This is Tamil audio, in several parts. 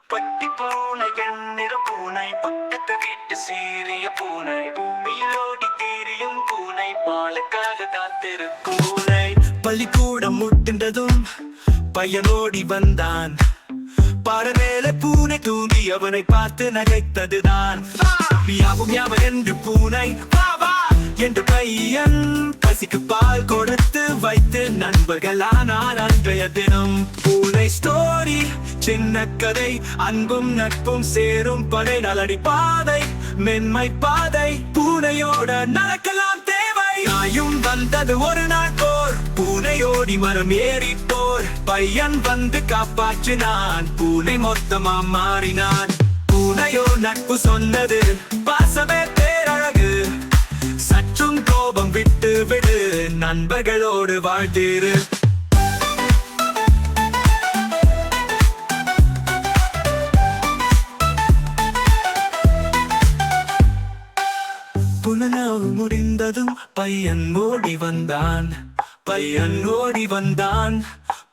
பட்டி பூனை வெண்ணிற பூனை பக்கத்து வீட்டு சீரிய பூனை பூமியிலோடி தீரியும் பூனை பாலுக்காக காத்திருக்கும் பூனை பள்ளிக்கூடம் முட்டின்றதும் பையனோடி வந்தான் பாடவேல பூனை தூங்கி அவனை பார்த்து நகைத்ததுதான் மியாவும் யாவ என்று பூனை வா என்று பையன் பசிக்கு பால் கொடுத்து வைத்து நண்பர்களானார் அன்றைய தினம் பூனை ஸ்டோரி சின்ன கதை அன்பும் நட்பும் சேரும் படை நலடி பாதை மென்மை பாதை பூனையோட நடக்கலாம் தேவை நாயும் வந்தது ஒரு நாள் போர் பூனையோடி மரம் ஏறி போர் பையன் வந்து காப்பாற்றினான் பூனை மொத்தமா மாறினான் பூனையோ நட்பு சொன்னது பாசமே பேரழகு சற்றும் கோபம் விட்டு விடு நண்பர்களோடு வாழ்த்திரு புலனாவு முடிந்ததும் பையன் ஓடி வந்தான்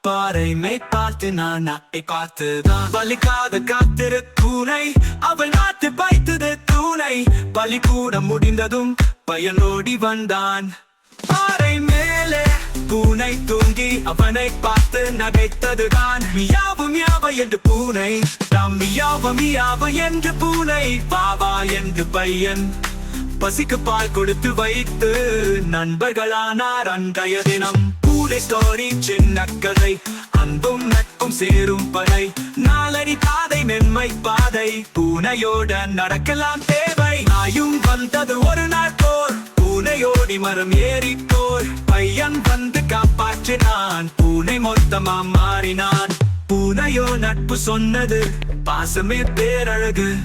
பாறை பார்த்து நான் நாட்டை பார்த்துதான் பலிக்காத காத்திரு பூனை அவள் நாட்டு பைத்தது தூணை பலிக்கூடம் முடிந்ததும் பையன் ஓடி வந்தான் பாறை மேலே பூனை தூங்கி அவனை பார்த்து நகைத்ததுதான் மியாவும் யாவ என்று பூனை மியாவ என்று பூனை பாவா என்று பையன் பசிக்கு பால் கொடுத்து வைத்து நண்பர்களானார் அன்றைய தினம் பூனை ஸ்டோரி சின்ன கதை அன்பும் நட்பும் சேரும் படை நாளடி பாதை மென்மை பாதை பூனையோட நடக்கலாம் தேவை நாயும் வந்தது ஒரு நாள் போர் பூனையோடி மரம் ஏறி போர் பையன் வந்து காப்பாற்றினான் பூனை மொத்தமா மாறினான் பூனையோ நட்பு சொன்னது பாசமே பேரழகு